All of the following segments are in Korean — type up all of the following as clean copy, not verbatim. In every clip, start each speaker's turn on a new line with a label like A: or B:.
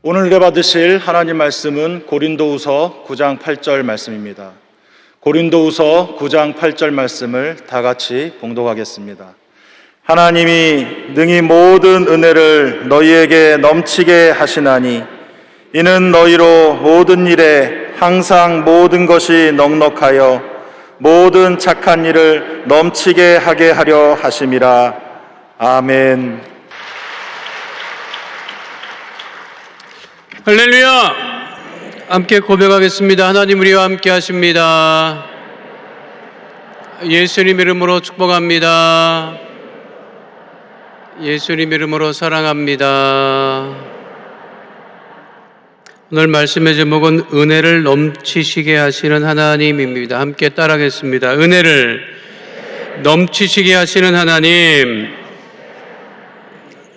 A: 오늘 은혜 받으실 하나님 말씀은 고린도후서 9장 8절 말씀입니다. 고린도후서 9장 8절 말씀을 다 같이 봉독하겠습니다. 하나님이 능히 모든 은혜를 너희에게 넘치게 하시나니 이는 너희로 모든 일에 항상 모든 것이 넉넉하여 모든 착한 일을 넘치게 하게 하려 하심이라. 아멘.
B: 할렐루야! 함께 고백하겠습니다. 하나님 우리와 함께 하십니다. 예수님 이름으로 축복합니다. 예수님 이름으로 사랑합니다. 오늘 말씀의 제목은 은혜를 넘치시게 하시는 하나님입니다. 함께 따라하겠습니다. 은혜를 넘치시게 하시는 하나님.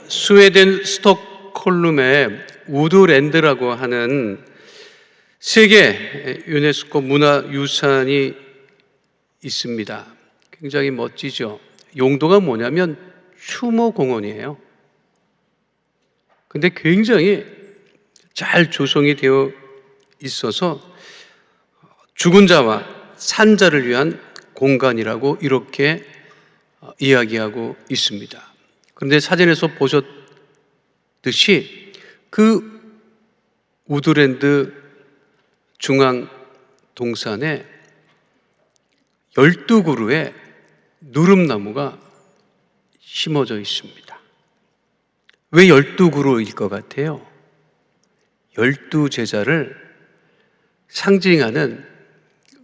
B: 스웨덴 스톡홀름의 우드랜드라고 하는 세계 유네스코 문화유산이 있습니다. 굉장히 멋지죠. 용도가 뭐냐면 추모공원이에요. 근데 굉장히 잘 조성이 되어 있어서 죽은 자와 산자를 위한 공간이라고 이렇게 이야기하고 있습니다. 그런데 사진에서 보셨듯이 그 우드랜드 중앙 동산에 12그루의 누름나무가 심어져 있습니다. 왜 12그루일 것 같아요? 12제자를 상징하는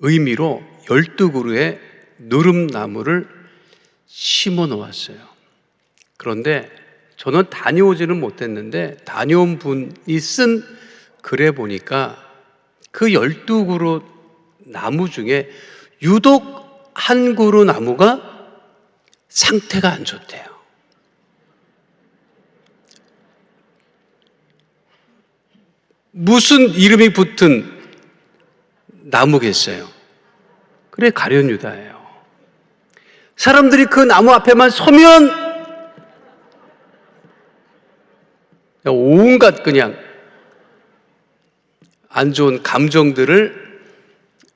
B: 의미로 12그루의 누름나무를 심어 놓았어요. 그런데 저는 다녀오지는 못했는데 다녀온 분이 쓴 글에 보니까 그 12그루 나무 중에 유독 한 그루 나무가 상태가 안 좋대요. 무슨 이름이 붙은 나무겠어요? 그래, 가룟유다예요. 사람들이 그 나무 앞에만 서면 온갖 그냥 안 좋은 감정들을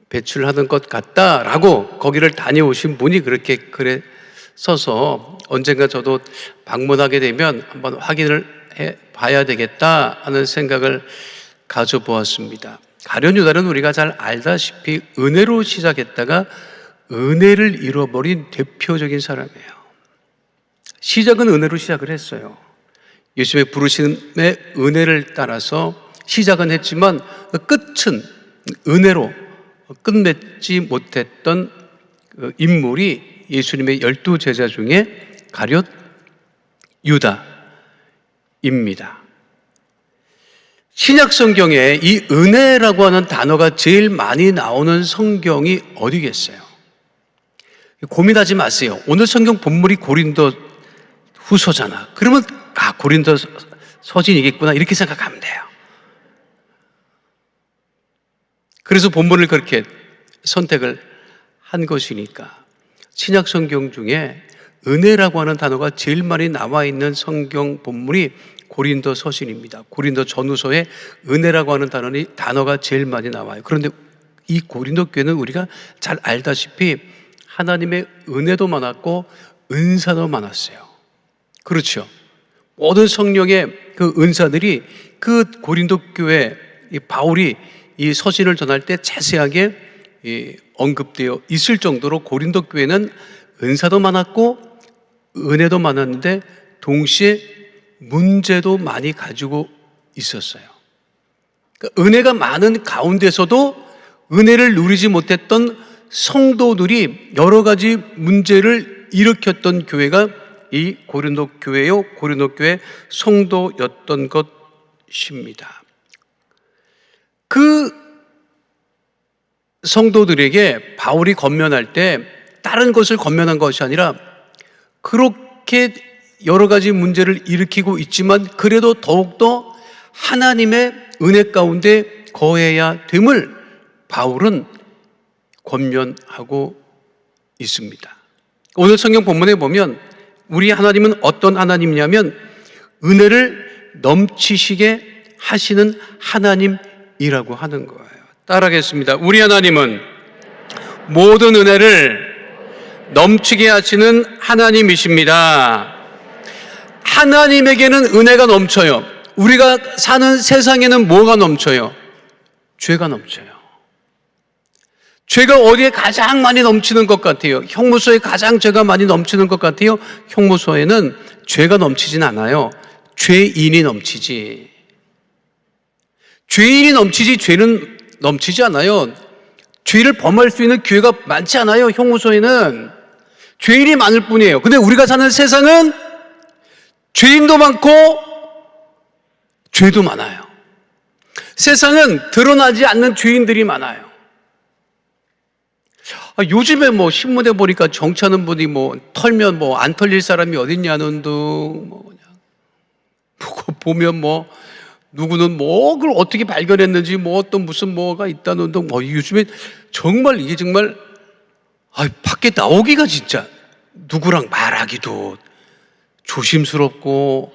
B: 배출하는 것 같다라고 거기를 다녀오신 분이 그렇게 글에 써서 언젠가 저도 방문하게 되면 한번 확인을 해 봐야 되겠다 하는 생각을 가져보았습니다. 가룟유다는 우리가 잘 알다시피 은혜로 시작했다가 은혜를 잃어버린 대표적인 사람이에요. 시작은 은혜로 시작을 했어요. 예수님의 부르심의 은혜를 따라서 시작은 했지만 끝은 은혜로 끝맺지 못했던 인물이 예수님의 12제자 중에 가룟 유다입니다. 신약 성경에 이 은혜라고 하는 단어가 제일 많이 나오는 성경이 어디겠어요? 고민하지 마세요. 오늘 성경 본문이 고린도 후서잖아. 그러면 고린도 서신이겠구나 이렇게 생각하면 돼요. 그래서 본문을 그렇게 선택을 한 것이니까 신약 성경 중에 은혜라고 하는 단어가 제일 많이 나와 있는 성경 본문이 고린도 서신입니다. 고린도 전후서에 은혜라고 하는 단어가 제일 많이 나와요. 그런데 이 고린도 교회는 우리가 잘 알다시피 하나님의 은혜도 많았고 은사도 많았어요. 그렇죠. 모든 성령의 그 은사들이 그 고린도 교회 바울이 이 서신을 전할 때 자세하게 언급되어 있을 정도로 고린도 교회는 은사도 많았고 은혜도 많았는데 동시에 문제도 많이 가지고 있었어요. 그러니까 은혜가 많은 가운데서도 은혜를 누리지 못했던 성도들이 여러 가지 문제를 일으켰던 교회가 이 고린도 교회요, 고린도 교회 성도였던 것입니다. 그 성도들에게 바울이 권면할 때 다른 것을 권면한 것이 아니라 그렇게 여러 가지 문제를 일으키고 있지만 그래도 더욱더 하나님의 은혜 가운데 거해야 됨을 바울은 권면하고 있습니다. 오늘 성경 본문에 보면 우리 하나님은 어떤 하나님이냐면 은혜를 넘치시게 하시는 하나님이라고 하는 거예요. 따라하겠습니다. 우리 하나님은 모든 은혜를 넘치게 하시는 하나님이십니다. 하나님에게는 은혜가 넘쳐요. 우리가 사는 세상에는 뭐가 넘쳐요? 죄가 넘쳐요. 죄가 어디에 가장 많이 넘치는 것 같아요? 형무소에 가장 죄가 많이 넘치는 것 같아요? 형무소에는 죄가 넘치진 않아요. 죄인이 넘치지. 죄인이 넘치지 죄는 넘치지 않아요. 죄를 범할 수 있는 기회가 많지 않아요. 형무소에는 죄인이 많을 뿐이에요. 근데 우리가 사는 세상은 죄인도 많고 죄도 많아요. 세상은 드러나지 않는 죄인들이 많아요. 요즘에 뭐 신문에 보니까 정치하는 분이 뭐 털면 뭐 안 털릴 사람이 어딨냐는 둥, 뭐 그냥 보면 뭐 누구는 뭐 그걸 어떻게 발견했는지 뭐 어떤 무슨 뭐가 있다는 둥, 뭐 요즘에 정말 이게 정말 밖에 나오기가 진짜 누구랑 말하기도 조심스럽고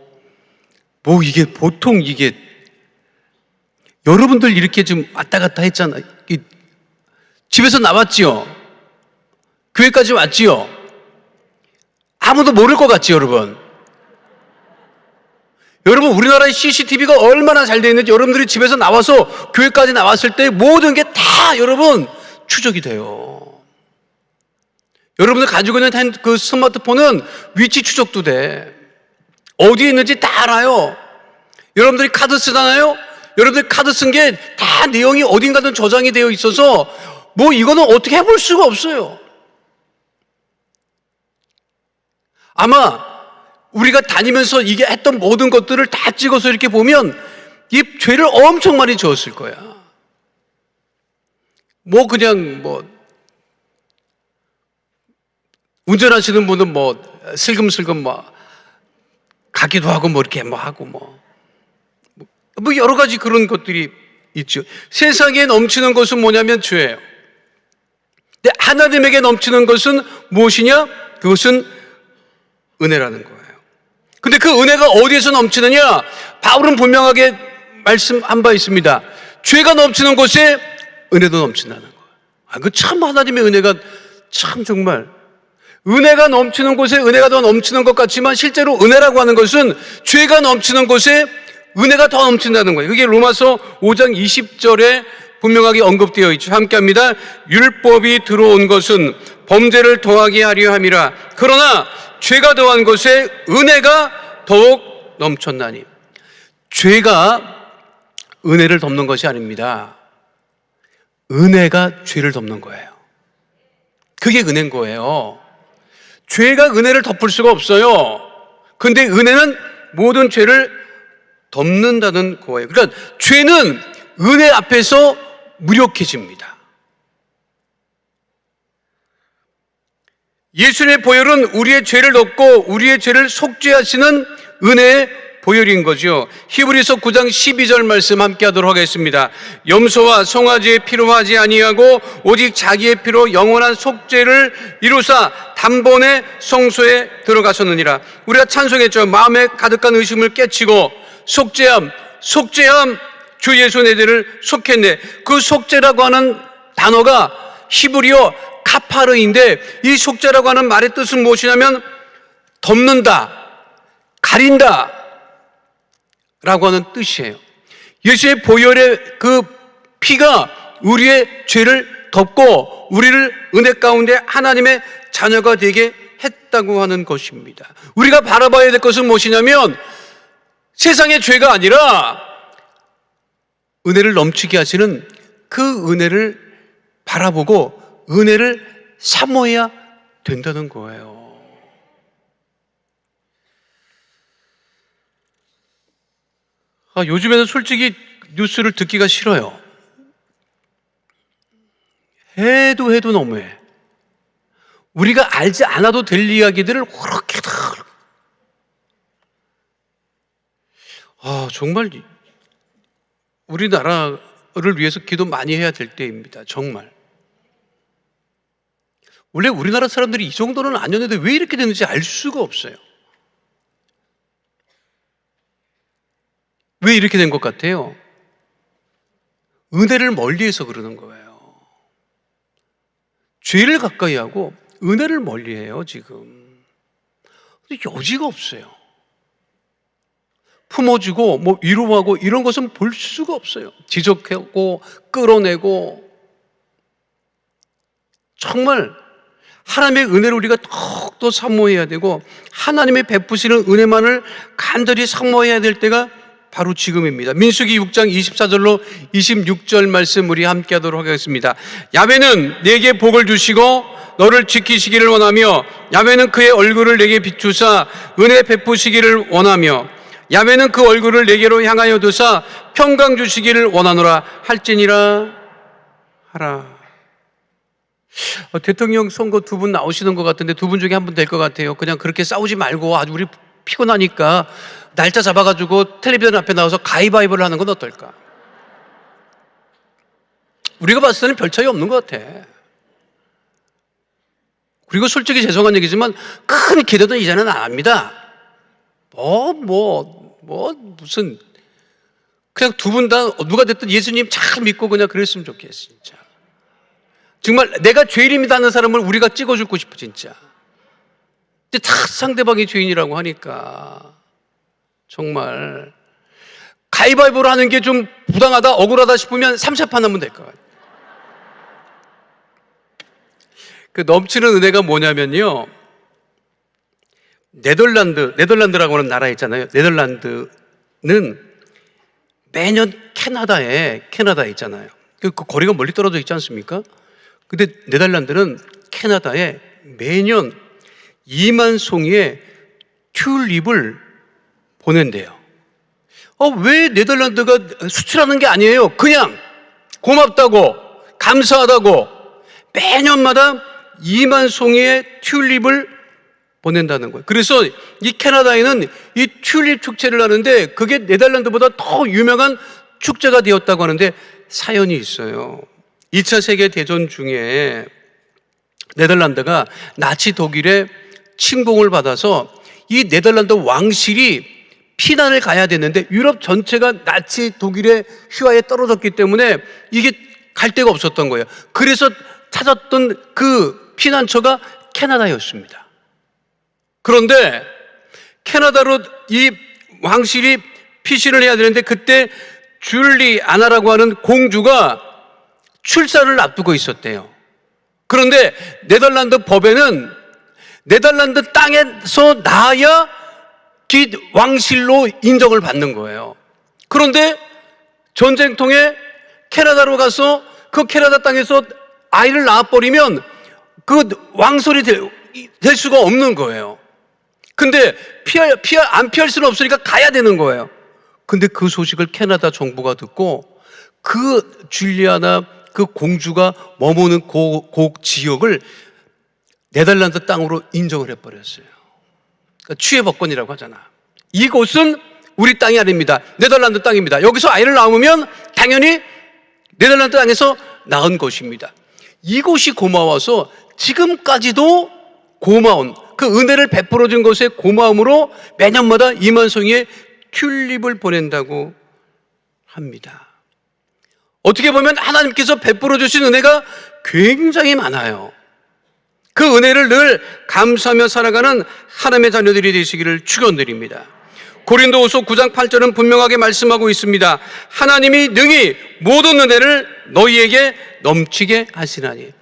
B: 뭐 이게 보통 이게 여러분들 이렇게 좀 왔다 갔다 했잖아요. 집에서 나왔지요. 교회까지 왔지요. 아무도 모를 것 같지요, 여러분. 여러분, 우리나라의 CCTV가 얼마나 잘 되어 있는지 여러분들이 집에서 나와서 교회까지 나왔을 때 모든 게 다 여러분 추적이 돼요. 여러분들 가지고 있는 그 스마트폰은 위치 추적도 돼. 어디에 있는지 다 알아요. 여러분들이 카드 쓰잖아요. 여러분들이 카드 쓴 게 다 내용이 어딘가든 저장이 되어 있어서 뭐 이거는 어떻게 해볼 수가 없어요. 아마 우리가 다니면서 이게 했던 모든 것들을 다 찍어서 이렇게 보면 이 죄를 엄청 많이 지었을 거야. 뭐 그냥 뭐 운전하시는 분은 뭐 슬금슬금 뭐 가기도 하고 뭐 이렇게 뭐 하고 뭐 여러 가지 그런 것들이 있죠. 세상에 넘치는 것은 뭐냐면 죄예요. 근데 하나님에게 넘치는 것은 무엇이냐? 그것은 은혜라는 거예요. 근데 그 은혜가 어디에서 넘치느냐? 바울은 분명하게 말씀한 바 있습니다. 죄가 넘치는 곳에 은혜도 넘친다는 거예요. 그 참 하나님의 은혜가 참 정말 은혜가 넘치는 곳에 은혜가 더 넘치는 것 같지만 실제로 은혜라고 하는 것은 죄가 넘치는 곳에 은혜가 더 넘친다는 거예요. 그게 로마서 5장 20절에 분명하게 언급되어 있죠. 함께 합니다. 율법이 들어온 것은 범죄를 더하게 하려 함이라. 그러나 죄가 더한 것에 은혜가 더욱 넘쳤나니. 죄가 은혜를 덮는 것이 아닙니다. 은혜가 죄를 덮는 거예요. 그게 은혜인 거예요. 죄가 은혜를 덮을 수가 없어요. 근데 은혜는 모든 죄를 덮는다는 거예요. 그러니까 죄는 은혜 앞에서 무력해집니다. 예수님의 보혈은 우리의 죄를 덮고 우리의 죄를 속죄하시는 은혜의 보혈인 거죠. 히브리서 9장 12절 말씀 함께 하도록 하겠습니다. 염소와 송아지의 피로 하지 아니하고 오직 자기의 피로 영원한 속죄를 이루사 단번에 성소에 들어가셨느니라. 우리가 찬송했죠. 마음에 가득한 의심을 깨치고 속죄함 주 예수 내 죄를 속했네. 그 속죄라고 하는 단어가 히브리어 카파르인데 이 속죄라고 하는 말의 뜻은 무엇이냐면 덮는다, 가린다 라고 하는 뜻이에요. 예수의 보혈의 그 피가 우리의 죄를 덮고 우리를 은혜 가운데 하나님의 자녀가 되게 했다고 하는 것입니다. 우리가 바라봐야 될 것은 무엇이냐면 세상의 죄가 아니라 은혜를 넘치게 하시는 그 은혜를 바라보고 은혜를 사모해야 된다는 거예요. 요즘에는 솔직히 뉴스를 듣기가 싫어요. 해도 너무해. 우리가 알지 않아도 될 이야기들을 그렇게 다. 정말 우리나라를 위해서 기도 많이 해야 될 때입니다. 정말. 원래 우리나라 사람들이 이 정도는 아니었는데 왜 이렇게 됐는지 알 수가 없어요. 왜 이렇게 된 것 같아요? 은혜를 멀리해서 그러는 거예요. 죄를 가까이 하고 은혜를 멀리해요, 지금. 여지가 없어요. 품어주고 뭐 위로하고 이런 것은 볼 수가 없어요. 지적하고 끌어내고, 정말 하나님의 은혜를 우리가 더욱더 사모해야 되고 하나님의 베푸시는 은혜만을 간절히 사모해야 될 때가 바로 지금입니다. 민수기 6장 24절로 26절 말씀 우리 함께 하도록 하겠습니다. 야훼는 내게 복을 주시고 너를 지키시기를 원하며 야훼는 그의 얼굴을 내게 비추사 은혜 베푸시기를 원하며 야훼는 그 얼굴을 내게로 향하여 두사 평강 주시기를 원하노라 할지니라 하라. 대통령 선거 두 분 나오시는 것 같은데 두 분 중에 한 분 될 것 같아요. 그냥 그렇게 싸우지 말고 아주 우리 피곤하니까 날짜 잡아가지고 텔레비전 앞에 나와서 가위바위보를 하는 건 어떨까? 우리가 봤을 때는 별 차이 없는 것 같아. 그리고 솔직히 죄송한 얘기지만 큰 기대도 이제는 안 합니다. 무슨 그냥 두 분 다 누가 됐든 예수님 잘 믿고 그냥 그랬으면 좋겠어, 진짜. 정말 내가 죄인입니다 하는 사람을 우리가 찍어주고 싶어, 진짜. 근데 다 상대방이 죄인이라고 하니까 정말 가위바위보를 하는 게 좀 부당하다, 억울하다 싶으면 3세판 하면 될 것 같아요. 그 넘치는 은혜가 뭐냐면요, 네덜란드라고 하는 나라 있잖아요. 네덜란드는 매년 캐나다에 있잖아요. 그 거리가 멀리 떨어져 있지 않습니까? 근데 네덜란드는 캐나다에 매년 2만 송이의 튤립을 보낸대요. 왜 네덜란드가 수출하는 게 아니에요? 그냥 고맙다고, 감사하다고 매년마다 2만 송이의 튤립을 보낸다는 거예요. 그래서 이 캐나다에는 이 튤립 축제를 하는데 그게 네덜란드보다 더 유명한 축제가 되었다고 하는데 사연이 있어요. 2차 세계대전 중에 네덜란드가 나치 독일의 침공을 받아서 이 네덜란드 왕실이 피난을 가야 됐는데 유럽 전체가 나치 독일의 휘하에 떨어졌기 때문에 이게 갈 데가 없었던 거예요. 그래서 찾았던 그 피난처가 캐나다였습니다. 그런데 캐나다로 이 왕실이 피신을 해야 되는데 그때 줄리 아나라고 하는 공주가 출산을 앞두고 있었대요. 그런데 네덜란드 법에는 네덜란드 땅에서 낳아야 왕실로 인정을 받는 거예요. 그런데 전쟁통에 캐나다로 가서 그 캐나다 땅에서 아이를 낳아버리면 그 왕손이 될 수가 없는 거예요. 근데 안 피할 수는 없으니까 가야 되는 거예요. 근데 그 소식을 캐나다 정부가 듣고 그 줄리아나 그 공주가 머무는 그 지역을 네덜란드 땅으로 인정을 해버렸어요. 그러니까 취해법권이라고 하잖아. 이곳은 우리 땅이 아닙니다. 네덜란드 땅입니다. 여기서 아이를 낳으면 당연히 네덜란드 땅에서 낳은 것입니다. 이곳이 고마워서 지금까지도 고마운 그 은혜를 베풀어 준 것에 고마움으로 매년마다 2만 송이의 튤립을 보낸다고 합니다. 어떻게 보면 하나님께서 베풀어 주신 은혜가 굉장히 많아요. 그 은혜를 늘 감사하며 살아가는 하나님의 자녀들이 되시기를 축원드립니다. 고린도후서 9장 8절은 분명하게 말씀하고 있습니다. 하나님이 능히 모든 은혜를 너희에게 넘치게 하시나니.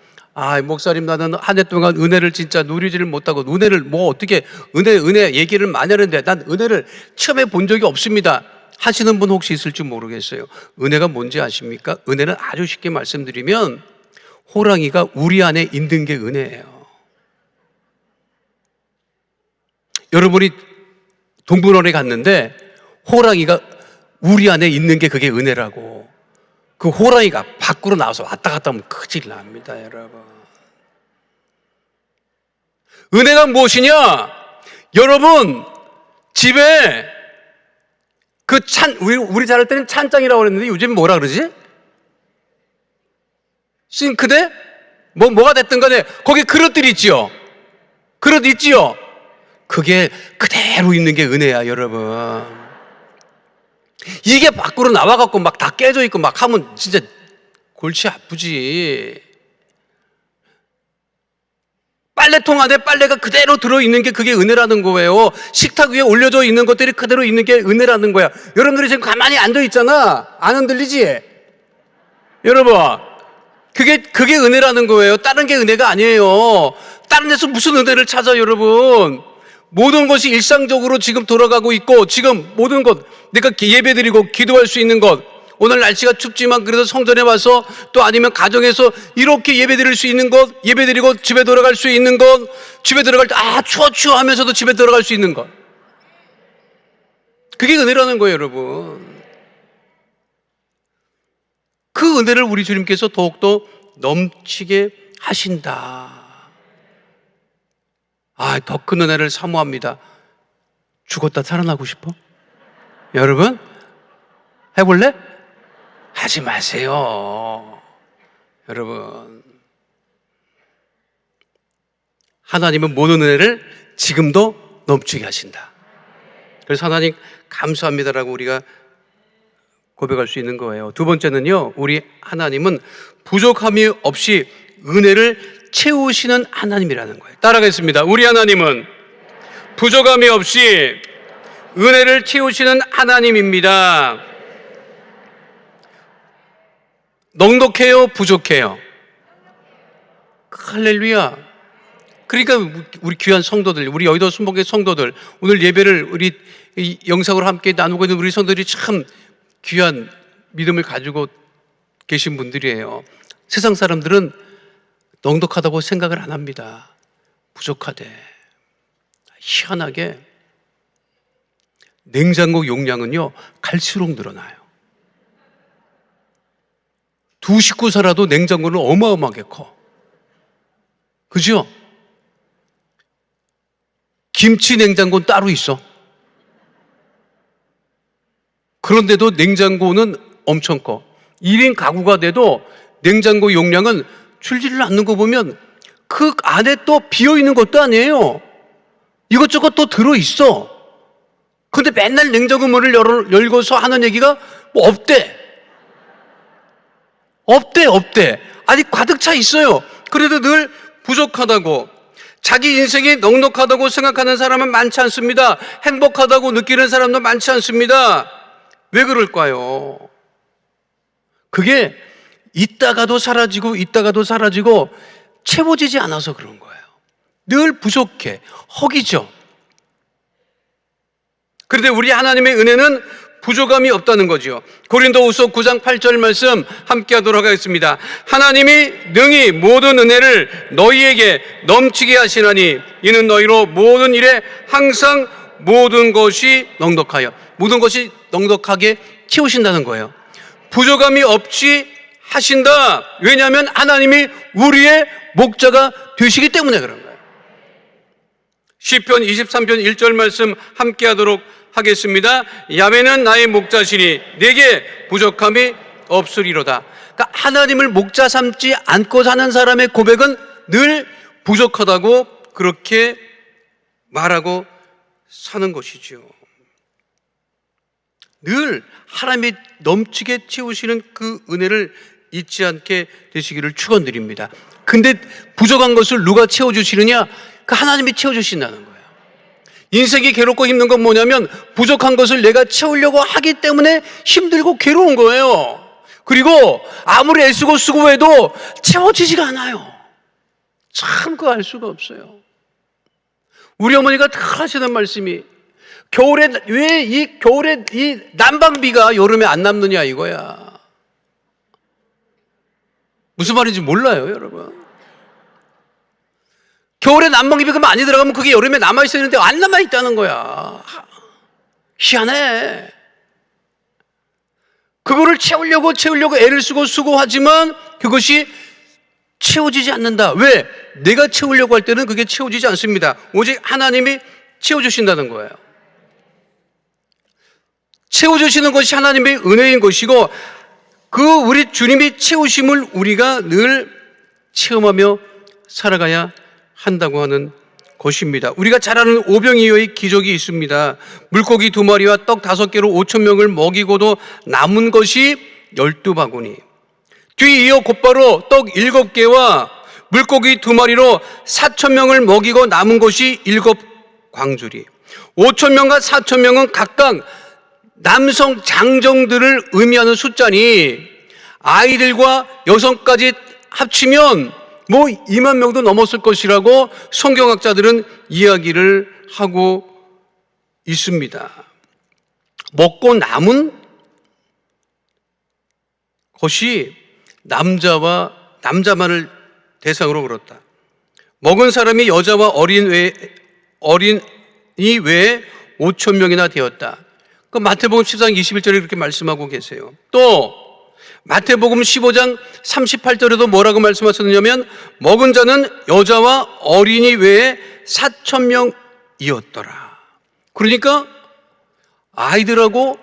B: 목사님, 나는 한 해 동안 은혜를 진짜 누리지를 못하고 은혜를 어떻게 은혜 얘기를 많이 하는데 난 은혜를 체험해 본 적이 없습니다 하시는 분 혹시 있을지 모르겠어요. 은혜가 뭔지 아십니까? 은혜는 아주 쉽게 말씀드리면 호랑이가 우리 안에 있는 게 은혜예요. 여러분이 동물원에 갔는데 호랑이가 우리 안에 있는 게 그게 은혜라고. 그 호랑이가 밖으로 나와서 왔다 갔다 하면 큰일 납니다, 여러분. 은혜가 무엇이냐? 여러분, 집에 우리 자랄 때는 찬장이라고 그랬는데 요즘 뭐라 그러지? 싱크대? 뭐가 됐든 간에 거기 그릇들 있지요? 그릇 있지요? 그게 그대로 있는 게 은혜야, 여러분. 이게 밖으로 나와갖고 막 다 깨져 있고 막 하면 진짜 골치 아프지. 빨래통 안에 빨래가 그대로 들어있는 게 그게 은혜라는 거예요. 식탁 위에 올려져 있는 것들이 그대로 있는 게 은혜라는 거야. 여러분들이 지금 가만히 앉아있잖아. 안 흔들리지? 여러분, 그게 은혜라는 거예요. 다른 게 은혜가 아니에요. 다른 데서 무슨 은혜를 찾아, 여러분. 모든 것이 일상적으로 지금 돌아가고 있고, 지금 모든 것, 내가 예배드리고 기도할 수 있는 것, 오늘 날씨가 춥지만 그래도 성전에 와서 또 아니면 가정에서 이렇게 예배드릴 수 있는 것, 예배드리고 집에 돌아갈 수 있는 것, 집에 들어갈 때 추워 하면서도 집에 들어갈 수 있는 것. 그게 은혜라는 거예요, 여러분. 그 은혜를 우리 주님께서 더욱더 넘치게 하신다. 더 큰 은혜를 사모합니다. 죽었다 살아나고 싶어? 여러분? 해볼래? 하지 마세요. 여러분. 하나님은 모든 은혜를 지금도 넘치게 하신다. 그래서 하나님 감사합니다라고 우리가 고백할 수 있는 거예요. 두 번째는요, 우리 하나님은 부족함이 없이 은혜를 채우시는 하나님이라는 거예요. 따라가겠습니다. 우리 하나님은 부족함이 없이 은혜를 채우시는 하나님입니다. 넉넉해요? 부족해요? 할렐루야. 그러니까 우리 귀한 성도들, 우리 여의도 순복의 성도들, 오늘 예배를 우리 영상으로 함께 나누고 있는 우리 성도들이 참 귀한 믿음을 가지고 계신 분들이에요. 세상 사람들은 넉넉하다고 생각을 안 합니다. 부족하대. 희한하게 냉장고 용량은요, 갈수록 늘어나요. 두 식구 살아도 냉장고는 어마어마하게 커. 그죠? 김치 냉장고는 따로 있어. 그런데도 냉장고는 엄청 커. 1인 가구가 돼도 냉장고 용량은 줄지를 않는 거 보면 그 안에 또 비어있는 것도 아니에요. 이것저것 또 들어있어. 근데 맨날 냉장고 문을 열고서 하는 얘기가 뭐 없대. 아직 가득 차 있어요. 그래도 늘 부족하다고, 자기 인생이 넉넉하다고 생각하는 사람은 많지 않습니다. 행복하다고 느끼는 사람도 많지 않습니다. 왜 그럴까요? 그게 있다가도 사라지고 채워지지 않아서 그런 거예요. 늘 부족해, 허기져. 그런데 우리 하나님의 은혜는 부족함이 없다는 거죠. 고린도후서 9장 8절 말씀 함께 하도록 하겠습니다. 하나님이 능히 모든 은혜를 너희에게 넘치게 하시나니 이는 너희로 모든 일에 항상 모든 것이 넉넉하여, 모든 것이 넉넉하게 채우신다는 거예요. 부족함이 없이 하신다. 왜냐하면 하나님이 우리의 목자가 되시기 때문에 그런 거예요. 시편 23편 1절 말씀 함께 하도록 하겠습니다. 야훼는 나의 목자시니 내게 부족함이 없으리로다. 그러니까 하나님을 목자 삼지 않고 사는 사람의 고백은 늘 부족하다고 그렇게 말하고 사는 것이죠. 늘 하나님이 넘치게 채우시는 그 은혜를 잊지 않게 되시기를 축원드립니다. 근데 부족한 것을 누가 채워주시느냐? 그 하나님이 채워주신다는 거예요. 인생이 괴롭고 힘든 건 뭐냐면 부족한 것을 내가 채우려고 하기 때문에 힘들고 괴로운 거예요. 그리고 아무리 애쓰고 수고해도 채워지지가 않아요. 참 그거 알 수가 없어요. 우리 어머니가 늘 하시는 말씀이 겨울에 왜 이 난방비가 여름에 안 남느냐 이거야. 무슨 말인지 몰라요, 여러분. 겨울에 난방비가 많이 들어가면 그게 여름에 남아있어야 되는데 안 남아있다는 거야. 희한해. 그거를 채우려고 애를 쓰고 수고하지만 그것이 채워지지 않는다. 왜? 내가 채우려고 할 때는 그게 채워지지 않습니다. 오직 하나님이 채워주신다는 거예요. 채워주시는 것이 하나님의 은혜인 것이고, 그 우리 주님이 채우심을 우리가 늘 체험하며 살아가야 한다고 하는 것입니다. 우리가 잘 아는 오병이어의 기적이 있습니다. 물고기 2마리와 떡 5개로 5,000명을 먹이고도 남은 것이 12바구니. 뒤이어 곧바로 떡 7개와 물고기 2마리로 4,000명을 먹이고 남은 것이 7광주리. 5,000명과 4,000명은 각각 남성 장정들을 의미하는 숫자니 아이들과 여성까지 합치면 뭐 2만 명도 넘었을 것이라고 성경학자들은 이야기를 하고 있습니다. 먹고 남은 것이 남자만을 대상으로 그렇다. 먹은 사람이 여자와 어린이 외에 5,000명이나 되었다. 그 마태복음 14장 21절에 그렇게 말씀하고 계세요. 또 마태복음 15장 38절에도 뭐라고 말씀하셨느냐면 먹은 자는 여자와 어린이 외에 4,000명이었더라. 그러니까 아이들하고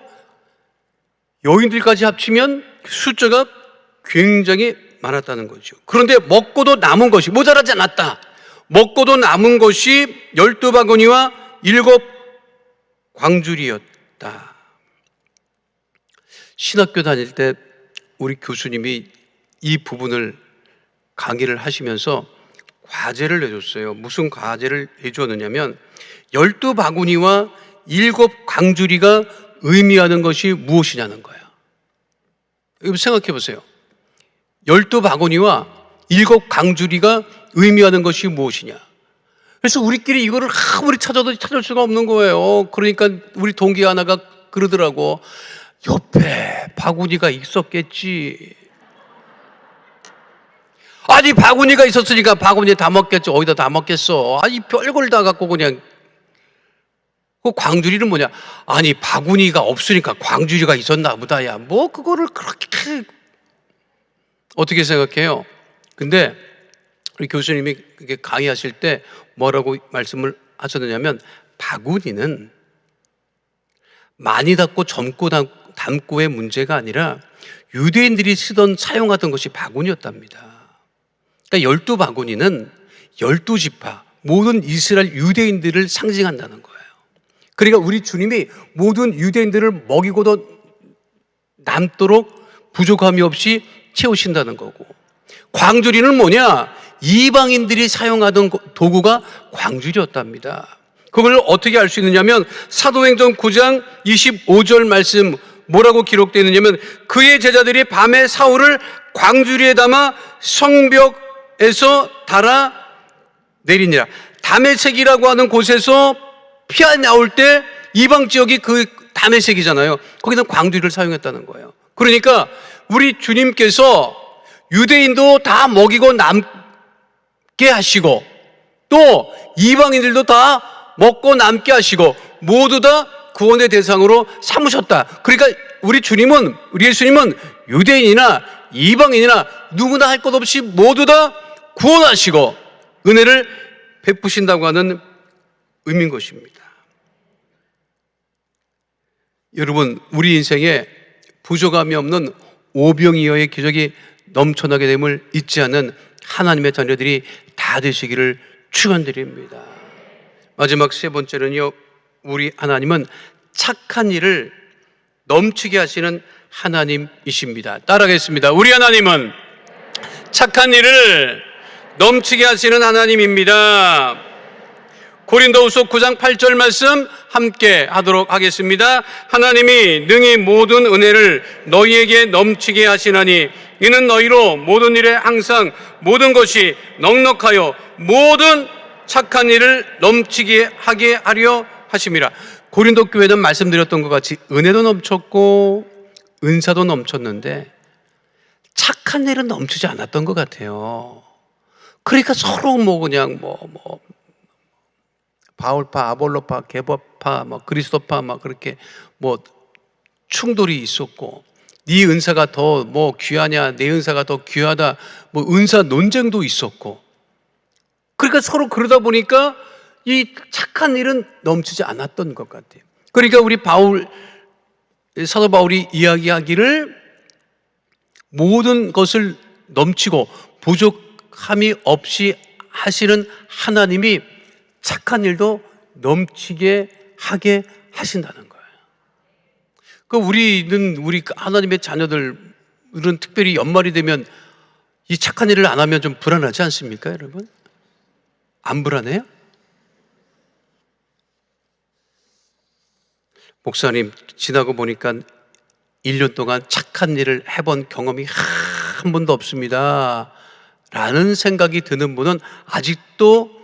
B: 여인들까지 합치면 숫자가 굉장히 많았다는 거죠. 그런데 먹고도 남은 것이 모자라지 않았다. 먹고도 남은 것이 12바구니와 7광주리였다. 신학교 다닐 때 우리 교수님이 이 부분을 강의를 하시면서 과제를 내줬어요. 무슨 과제를 내주었느냐면 12바구니와 7광주리가 의미하는 것이 무엇이냐는 거예요. 여러분 생각해 보세요. 12바구니와 7광주리가 의미하는 것이 무엇이냐. 그래서 우리끼리 이거를 아무리 찾아도 찾을 수가 없는 거예요. 그러니까 우리 동기 하나가 그러더라고. 옆에 바구니가 있었겠지. 아니 바구니가 있었으니까 바구니에 다 먹겠죠. 어디다 다 먹겠어. 아니 별걸 다 갖고 그냥. 그 광주리는 뭐냐. 아니 바구니가 없으니까 광주리가 있었나 보다. 야 뭐 그거를 그렇게 어떻게 생각해요? 근데 우리 교수님이 그게 강의하실 때 뭐라고 말씀을 하셨느냐면 바구니는 많이 담고 젊고 담고의 문제가 아니라 유대인들이 사용하던 것이 바구니였답니다. 그러니까 12바구니는 12지파 모든 이스라엘 유대인들을 상징한다는 거예요. 그러니까 우리 주님이 모든 유대인들을 먹이고도 남도록 부족함이 없이 채우신다는 거고, 광주리는 뭐냐? 이방인들이 사용하던 도구가 광주리였답니다. 그걸 어떻게 알 수 있느냐면 사도행전 9장 25절 말씀 뭐라고 기록되어 있느냐면 그의 제자들이 밤에 사울을 광주리에 담아 성벽에서 달아 내리니라. 다메섹이라고 하는 곳에서 피가 나올 때 이방 지역이 그 다메섹이잖아요. 거기는 광주리를 사용했다는 거예요. 그러니까 우리 주님께서 유대인도 다 먹이고 남게 하시고 또 이방인들도 다 먹고 남게 하시고 모두 다 구원의 대상으로 삼으셨다. 그러니까 우리 예수님은 유대인이나 이방인이나 누구나 할 것 없이 모두 다 구원하시고 은혜를 베푸신다고 하는 의미인 것입니다. 여러분, 우리 인생에 부족함이 없는 오병이어의 기적이 넘쳐나게 됨을 잊지 않는 하나님의 자녀들이 다 되시기를 축원드립니다. 마지막 세 번째는요, 우리 하나님은 착한 일을 넘치게 하시는 하나님이십니다. 따라하겠습니다. 우리 하나님은 착한 일을 넘치게 하시는 하나님입니다. 고린도후서 9장 8절 말씀 함께 하도록 하겠습니다. 하나님이 능히 모든 은혜를 너희에게 넘치게 하시나니 이는 너희로 모든 일에 항상 모든 것이 넉넉하여 모든 착한 일을 넘치게 하게 하려 하심이라. 고린도 교회는 말씀드렸던 것 같이 은혜도 넘쳤고 은사도 넘쳤는데 착한 일은 넘치지 않았던 것 같아요. 그러니까 서로 그냥 바울파, 아볼로파, 게버파, 그리스도파 그렇게 충돌이 있었고, 네 은사가 더 귀하냐, 내 은사가 더 귀하다, 은사 논쟁도 있었고, 그러니까 서로 그러다 보니까 이 착한 일은 넘치지 않았던 것 같아요. 그러니까 우리 사도 바울이 이야기하기를 모든 것을 넘치고 부족함이 없이 하시는 하나님이 착한 일도 넘치게 하게 하신다는 거예요. 우리 하나님의 자녀들은 특별히 연말이 되면 이 착한 일을 안 하면 좀 불안하지 않습니까, 여러분? 안 불안해요? 목사님, 지나고 보니까 1년 동안 착한 일을 해본 경험이 한 번도 없습니다 라는 생각이 드는 분은 아직도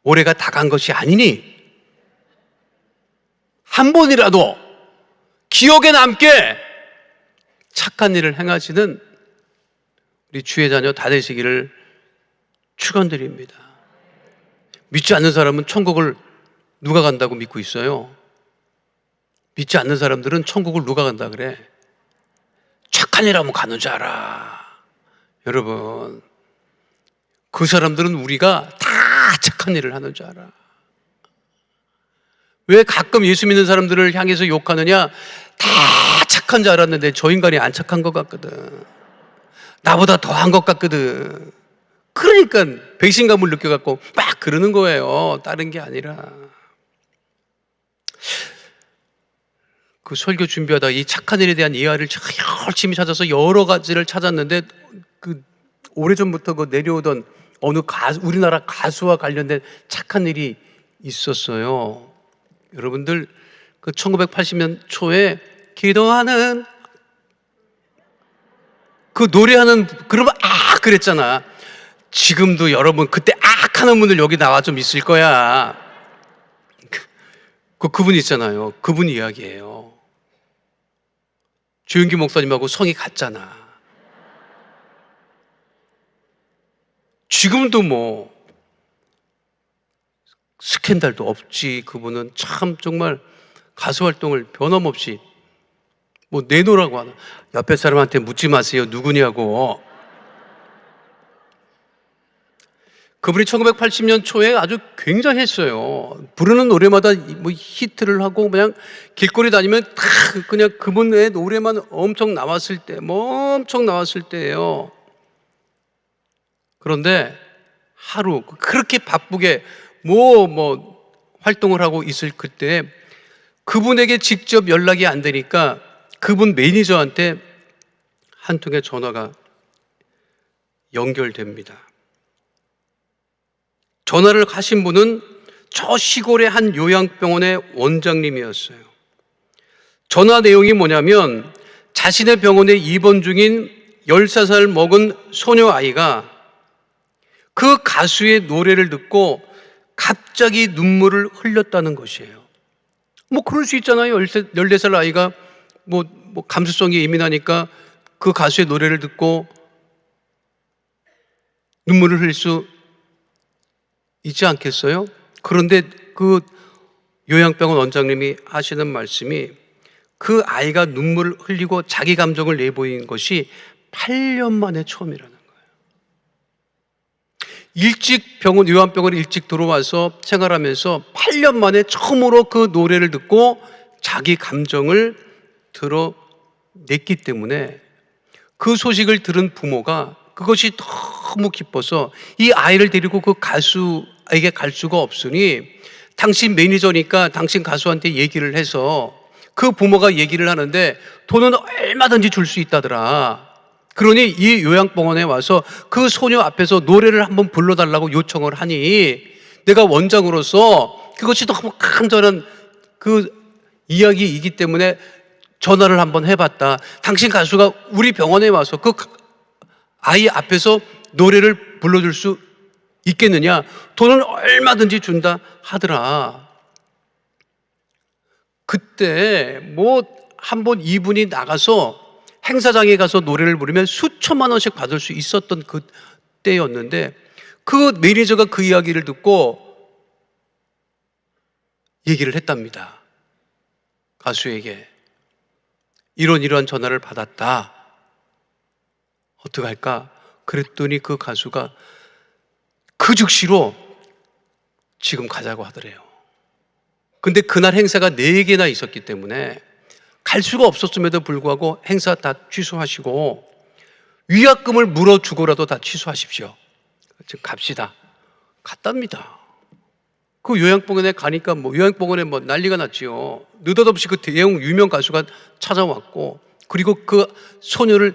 B: 올해가 다 간 것이 아니니 한 번이라도 기억에 남게 착한 일을 행하시는 우리 주의 자녀 다 되시기를 축원드립니다. 믿지 않는 사람은 천국을 누가 간다고 믿고 있어요? 믿지 않는 사람들은 천국을 누가 간다 그래? 착한 일 하면 가는 줄 알아. 여러분, 그 사람들은 우리가 다 착한 일을 하는 줄 알아. 왜 가끔 예수 믿는 사람들을 향해서 욕하느냐? 다 착한 줄 알았는데 저 인간이 안 착한 것 같거든. 나보다 더한 것 같거든. 그러니까 배신감을 느껴갖고 막 그러는 거예요. 다른 게 아니라. 그 설교 준비하다 이 착한 일에 대한 이해를 열심히 찾아서 여러 가지를 찾았는데 오래전부터 내려오던 어느 우리나라 가수와 관련된 착한 일이 있었어요. 여러분들 1980년 초에 기도하는 그 노래하는 그러면 그랬잖아. 지금도 여러분 그때 하는 분들 여기 나와 좀 있을 거야. 그분 있잖아요. 그분 이야기예요. 조윤기 목사님하고 성이 같잖아. 지금도 스캔들도 없지. 그분은 참 정말 가수 활동을 변함없이 내놓으라고 하나. 옆에 사람한테 묻지 마세요. 누구냐고. 그분이 1980년 초에 아주 굉장했어요. 부르는 노래마다 히트를 하고 그냥 길거리 다니면 다 그냥 그분의 노래만 엄청 나왔을 때예요. 그런데 하루 그렇게 바쁘게 활동을 하고 있을 그때 그분에게 직접 연락이 안 되니까 그분 매니저한테 한 통의 전화가 연결됩니다. 전화를 하신 분은 저 시골의 한 요양병원의 원장님이었어요. 전화 내용이 뭐냐면 자신의 병원에 입원 중인 13살 먹은 소녀 아이가 그 가수의 노래를 듣고 갑자기 눈물을 흘렸다는 것이에요. 그럴 수 있잖아요. 14살 아이가 감수성이 예민하니까 그 가수의 노래를 듣고 눈물을 흘릴 수 있지 않겠어요? 그런데 그 요양병원 원장님이 하시는 말씀이 그 아이가 눈물을 흘리고 자기 감정을 내보인 것이 8년 만에 처음이라는 거예요. 요양병원에 일찍 들어와서 생활하면서 8년 만에 처음으로 그 노래를 듣고 자기 감정을 드러냈기 때문에 그 소식을 들은 부모가 그것이 너무 기뻐서 이 아이를 데리고 그 가수에게 갈 수가 없으니 당신 매니저니까 당신 가수한테 얘기를 해서 그 부모가 얘기를 하는데 돈은 얼마든지 줄 수 있다더라. 그러니 이 요양병원에 와서 그 소녀 앞에서 노래를 한번 불러달라고 요청을 하니 내가 원장으로서 그것이 너무 간절한 그 이야기이기 때문에 전화를 한번 해봤다. 당신 가수가 우리 병원에 와서 그 아이 앞에서 노래를 불러줄 수 있겠느냐? 돈은 얼마든지 준다 하더라. 그때 한번 이분이 나가서 행사장에 가서 노래를 부르면 수천만 원씩 받을 수 있었던 그 때였는데 그 매니저가 그 이야기를 듣고 얘기를 했답니다. 가수에게 이러한 전화를 받았다. 어떡할까? 그랬더니 그 가수가 그 즉시로 지금 가자고 하더래요. 근데 그날 행사가 4개나 있었기 때문에 갈 수가 없었음에도 불구하고 행사 다 취소하시고 위약금을 물어주고라도 다 취소하십시오. 지금 갑시다. 갔답니다. 그 요양병원에 가니까 뭐 요양병원에 뭐 난리가 났지요. 느닷없이 그 대형 유명 가수가 찾아왔고, 그리고 그 소녀를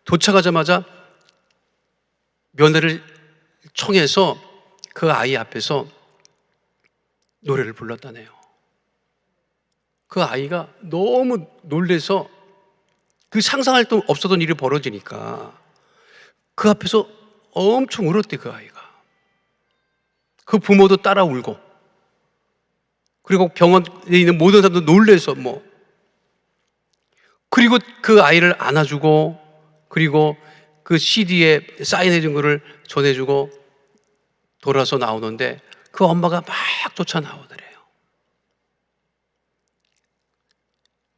B: 도착하자마자 면회를 청해서 그 아이 앞에서 노래를 불렀다네요. 그 아이가 너무 놀래서, 그 상상할 수 없었던 일이 벌어지니까 그 앞에서 엄청 울었대, 그 아이가. 그 부모도 따라 울고, 그리고 병원에 있는 모든 사람도 놀래서 그리고 그 아이를 안아주고, 그리고 그 CD에 사인해준 거를 전해주고 돌아서 나오는데 그 엄마가 막 쫓아 나오더래요.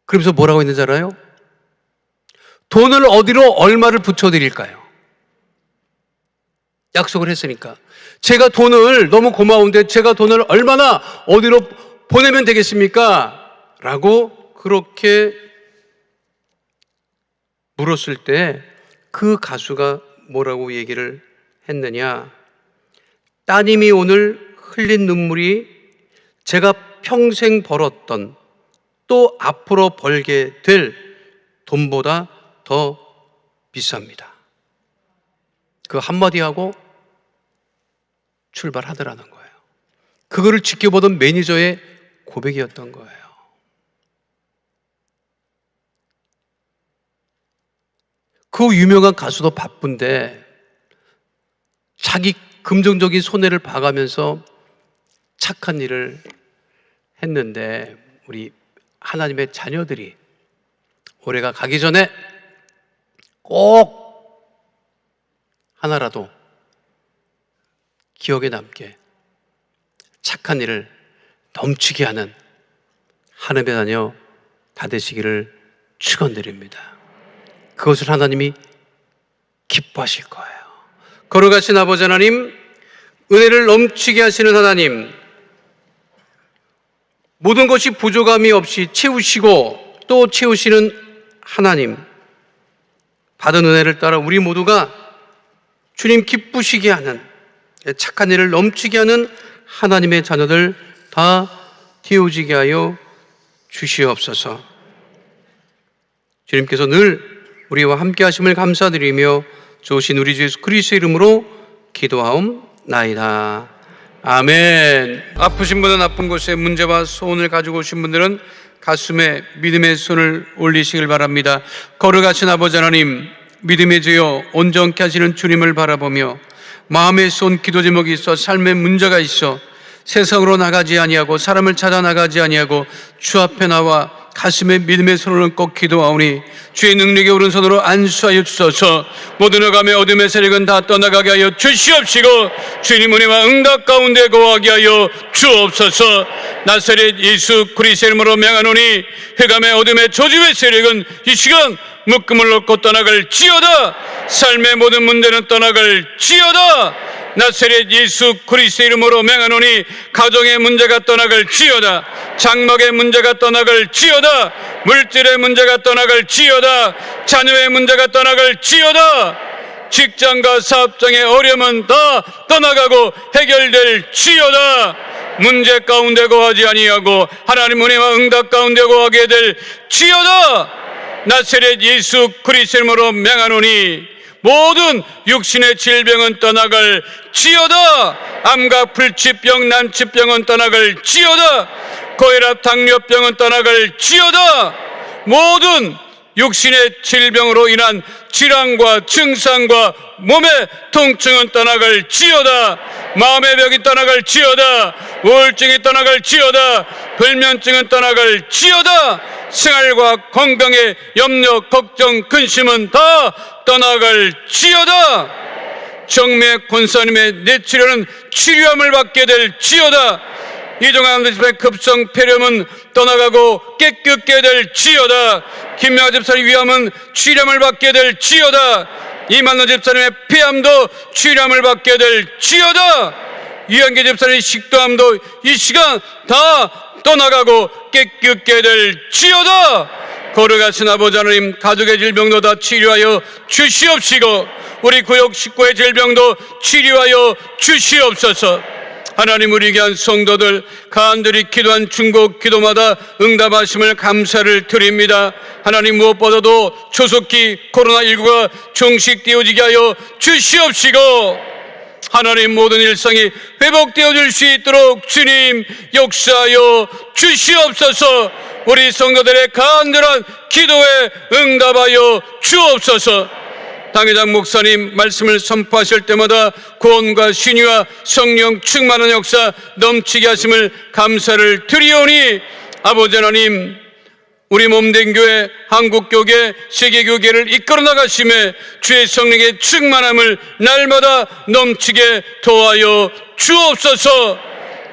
B: 그러면서 뭐라고 했는지 알아요? 돈을 어디로 얼마를 붙여드릴까요? 약속을 했으니까. 제가 돈을, 너무 고마운데 제가 돈을 얼마나 어디로 보내면 되겠습니까? 라고 그렇게 물었을 때 그 가수가 뭐라고 얘기를 했느냐? 따님이 오늘 흘린 눈물이 제가 평생 벌었던, 또 앞으로 벌게 될 돈보다 더 비쌉니다. 그 한마디 하고 출발하더라는 거예요. 그거를 지켜보던 매니저의 고백이었던 거예요. 그 유명한 가수도 바쁜데 자기 금전적인 손해를 봐가면서 착한 일을 했는데, 우리 하나님의 자녀들이 올해가 가기 전에 꼭 하나라도 기억에 남게 착한 일을 넘치게 하는 하나님의 자녀 다 되시기를 축원드립니다. 그것을 하나님이 기뻐하실 거예요. 걸어가신 아버지 하나님, 은혜를 넘치게 하시는 하나님, 모든 것이 부족함이 없이 채우시고 또 채우시는 하나님, 받은 은혜를 따라 우리 모두가 주님 기쁘시게 하는, 착한 일을 넘치게 하는 하나님의 자녀들 다 되어지게 하여 주시옵소서. 주님께서 늘 우리와 함께 하심을 감사드리며 주신 우리 주 예수 그리스도의 이름으로 기도하옵나이다. 아멘. 아프신 분은 아픈 곳에 문제와 소원을 가지고 오신 분들은 가슴에 믿음의 손을 올리시길 바랍니다. 걸어가신 아버지 하나님, 믿음의 주여, 온전케 하시는 주님을 바라보며 마음에 쏜 기도 제목이 있어, 삶에 문제가 있어 세상으로 나가지 아니하고 사람을 찾아 나가지 아니하고 주 앞에 나와 가슴에 믿음의 손을 꼭 기도하오니 주의 능력의 오른손으로 안수하여 주소서. 모든 어감의 어둠의 세력은 다 떠나가게 하여 주시옵시고 주님 은혜와 응답 가운데 거하게 하여 주옵소서. 나사렛 예수 그리스도의 이름으로 명하노니 흑암의 어둠의 저주의 세력은 이 시간 묶음을 얻고 떠나갈 지어다. 삶의 모든 문제는 떠나갈 지어다. 나사렛 예수 그리스도의 이름으로 명하노니 가정의 문제가 떠나갈 지어다. 장막의 문제가 떠나갈 지어다. 물질의 문제가 떠나갈 지어다. 자녀의 문제가 떠나갈 지어다. 직장과 사업장의 어려움은 다 떠나가고 해결될 지어다. 문제 가운데 거하지 아니하고 하나님 은혜와 응답 가운데 거하게 될 지어다. 나사렛 예수 그리스도의 이름으로 명하노니 모든 육신의 질병은 떠나갈 지어다. 암과 불치병, 난치병은 떠나갈 지어다. 고혈압, 당뇨병은 떠나갈 지어다. 모든 육신의 질병으로 인한 질환과 증상과 몸의 통증은 떠나갈 지어다. 마음의 벽이 떠나갈 지어다. 우울증이 떠나갈 지어다. 불면증은 떠나갈 지어다. 생활과 건강의 염려, 걱정, 근심은 다 떠나갈 지어다. 정매 권사님의 뇌치료는 치료함을 받게 될 지어다. 이종환 집사의 급성 폐렴은 떠나가고 깨끗게 될 지어다. 김명아 집사의 위암은 치료함을 받게 될 지어다. 이만노 집사님의 폐암도 치료함을 받게 될 지어다. 이한계 집사님의 식도암도 이 시간 다 떠나가고 깨끗게 될 지어다. 걸어가신 아버지 하나님, 가족의 질병도 다 치료하여 주시옵시고 우리 구역 식구의 질병도 치료하여 주시옵소서. 하나님 우리에게 한 성도들, 간절히 기도한 중복 기도마다 응답하심을 감사를 드립니다. 하나님 무엇보다도 조속히 코로나19가 종식되어지게 하여 주시옵시고 하나님 모든 일상이 회복되어질 수 있도록 주님 역사하여 주시옵소서. 우리 성도들의 간절한 기도에 응답하여 주옵소서. 당회장 목사님 말씀을 선포하실 때마다 구원과 신유와 성령 충만한 역사 넘치게 하심을 감사를 드리오니 아버지 하나님, 우리 몸된 교회, 한국교회, 세계교회를 이끌어 나가심에 주의 성령의 충만함을 날마다 넘치게 도와여 주옵소서.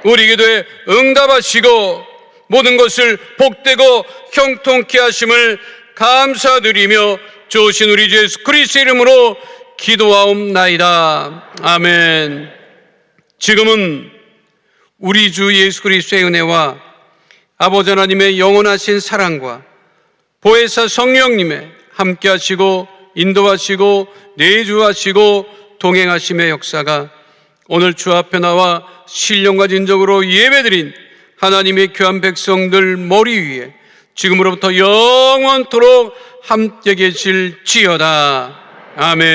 B: 우리 기도에 응답하시고 모든 것을 복되고 형통케 하심을 감사드리며 주신 우리 주 예수 그리스도의 이름으로 기도하옵나이다. 아멘. 지금은 우리 주 예수 그리스도의 은혜와 아버지 하나님의 영원하신 사랑과 보혜사 성령님의 함께 하시고 인도하시고 내주하시고 동행하심의 역사가 오늘 주 앞에 나와 신령과 진정으로 예배드린 하나님의 귀한 백성들 머리 위에 지금으로부터 영원토록 함께 계실지어다. 아멘.